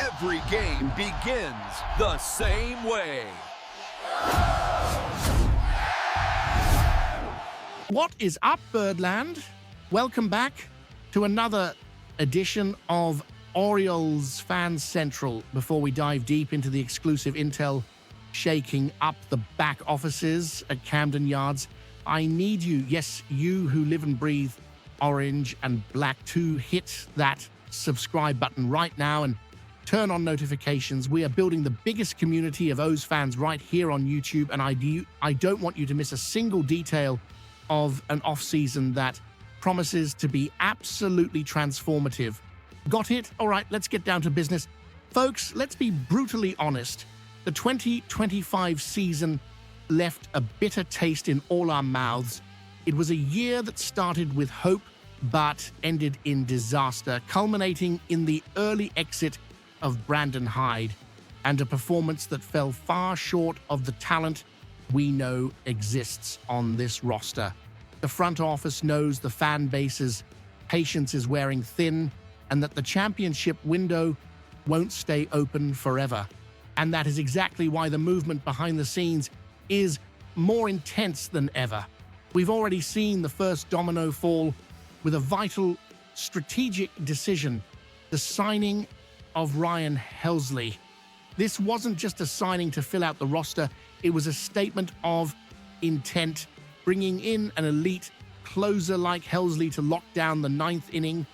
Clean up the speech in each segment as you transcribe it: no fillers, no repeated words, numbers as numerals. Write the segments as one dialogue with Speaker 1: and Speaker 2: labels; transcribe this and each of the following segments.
Speaker 1: Every game begins the same way.
Speaker 2: What is up, Birdland? Welcome back to another edition of Orioles Fan Central. Before we dive deep into the exclusive intel shaking up the back offices at Camden Yards, I need you, yes, you who live and breathe orange and black, to hit that subscribe button right now and turn on notifications. We are building the biggest community of O's fans right here on YouTube, and I don't want you to miss a single detail of an off-season that promises to be absolutely transformative. Got it? All right, let's get down to business. Folks, let's be brutally honest. The 2025 season left a bitter taste in all our mouths. It was a year that started with hope, but ended in disaster, culminating in the early exit of Brandon Hyde and a performance that fell far short of the talent we know exists on this roster. The front office knows the fan base's patience is wearing thin and that the championship window won't stay open forever. And that is exactly why the movement behind the scenes is more intense than ever. We've already seen the first domino fall with a vital strategic decision, the signing of Ryan Helsley. This wasn't just a signing to fill out the roster, it was a statement of intent. Bringing in an elite closer like Helsley to lock down the ninth inning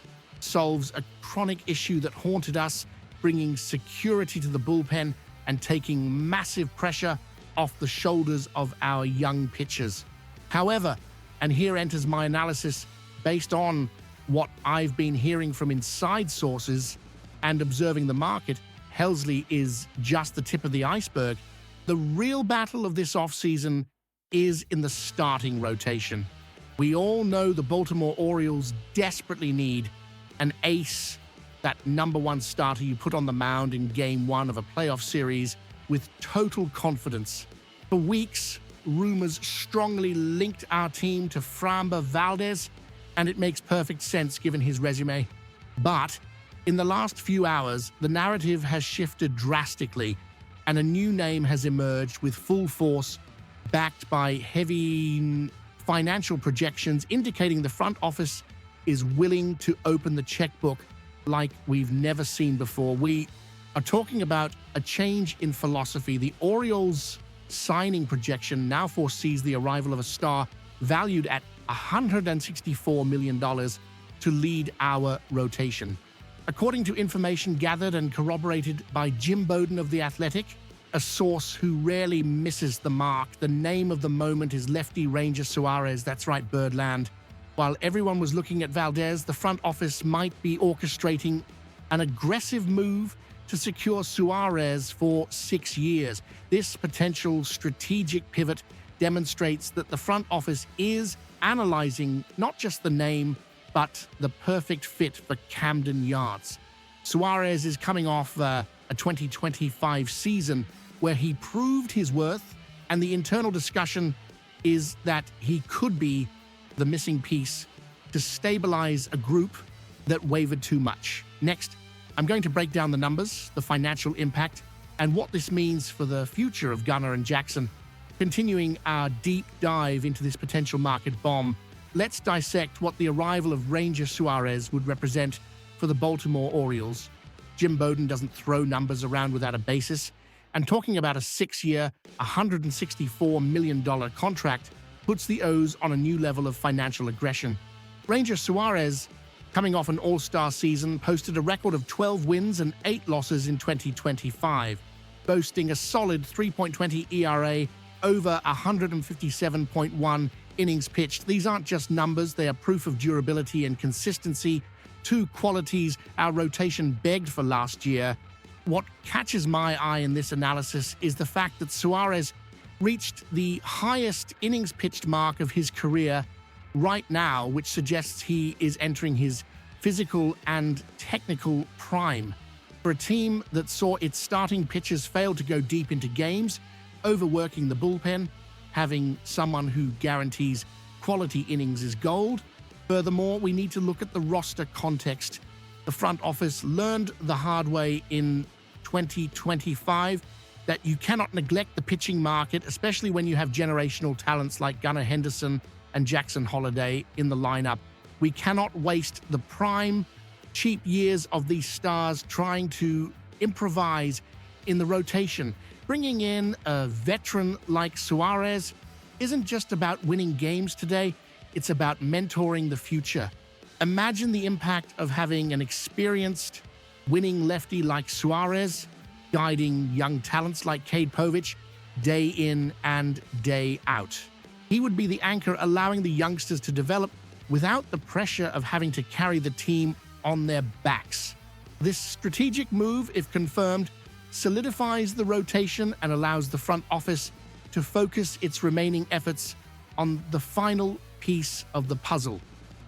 Speaker 2: solves a chronic issue that haunted us, bringing security to the bullpen and taking massive pressure off the shoulders of our young pitchers. However, and here enters my analysis based on what I've been hearing from inside sources and observing the market, Helsley is just the tip of the iceberg. The real battle of this offseason is in the starting rotation. We all know the Baltimore Orioles desperately need an ace, that number one starter you put on the mound in game one of a playoff series with total confidence. For weeks, rumors strongly linked our team to Framber Valdez, and it makes perfect sense given his resume. But in the last few hours, the narrative has shifted drastically, and a new name has emerged with full force, backed by heavy financial projections indicating the front office is willing to open the checkbook like we've never seen before. We are talking about a change in philosophy. The Orioles signing projection now foresees the arrival of a star valued at $164 million to lead our rotation. According to information gathered and corroborated by Jim Bowden of The Athletic, a source who rarely misses the mark, the name of the moment is lefty Ranger Suarez. That's right, Birdland. While everyone was looking at Valdez, the front office might be orchestrating an aggressive move to secure Suarez for 6 years. This potential strategic pivot demonstrates that the front office is analyzing not just the name, but the perfect fit for Camden Yards. Suarez is coming off a 2025 season where he proved his worth, and the internal discussion is that he could be the missing piece to stabilize a group that wavered too much. Next, I'm going to break down the numbers, the financial impact, and what this means for the future of Gunnar and Jackson. Continuing our deep dive into this potential market bomb, let's dissect what the arrival of Ranger Suarez would represent for the Baltimore Orioles. Jim Bowden doesn't throw numbers around without a basis, and talking about a 6-year, $164 million contract puts the O's on a new level of financial aggression. Ranger Suarez, coming off an all-star season, posted a record of 12 wins and 8 losses in 2025, boasting a solid 3.20 ERA over 157.1 innings pitched. These aren't just numbers, they are proof of durability and consistency, two qualities our rotation begged for last year. What catches my eye in this analysis is the fact that Suarez reached the highest innings pitched mark of his career right now, which suggests he is entering his physical and technical prime. For a team that saw its starting pitchers fail to go deep into games, overworking the bullpen, having someone who guarantees quality innings is gold. Furthermore, we need to look at the roster context. The front office learned the hard way in 2025, that you cannot neglect the pitching market, especially when you have generational talents like Gunnar Henderson and Jackson Holliday in the lineup. We cannot waste the prime, cheap years of these stars trying to improvise in the rotation. Bringing in a veteran like Suarez isn't just about winning games today, it's about mentoring the future. Imagine the impact of having an experienced, winning lefty like Suarez guiding young talents like Cade Povich day in and day out. He would be the anchor, allowing the youngsters to develop without the pressure of having to carry the team on their backs. This strategic move, if confirmed, solidifies the rotation and allows the front office to focus its remaining efforts on the final piece of the puzzle,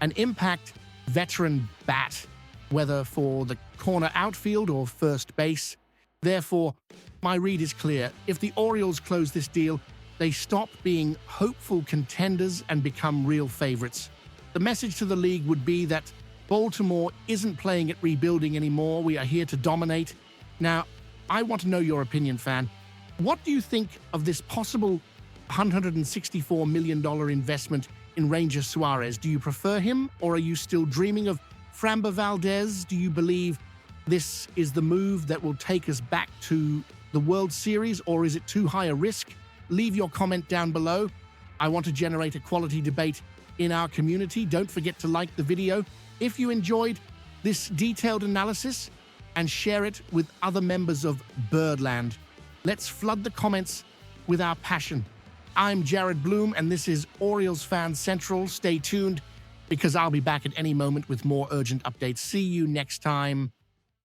Speaker 2: an impact veteran bat, whether for the corner outfield or first base. Therefore, my read is clear. If the Orioles close this deal, they stop being hopeful contenders and become real favorites. The message to the league would be that Baltimore isn't playing at rebuilding anymore. We are here to dominate. Now, I want to know your opinion, fan. What do you think of this possible $164 million investment in Ranger Suarez? Do you prefer him, or are you still dreaming of Framber Valdez? Do you believe this is the move that will take us back to the World Series, or is it too high a risk? Leave your comment down below. I want to generate a quality debate in our community. Don't forget to like the video if you enjoyed this detailed analysis, and share it with other members of Birdland. Let's flood the comments with our passion. I'm Jared Bloom, and this is Orioles Fan Central. Stay tuned, because I'll be back at any moment with more urgent updates. See you next time.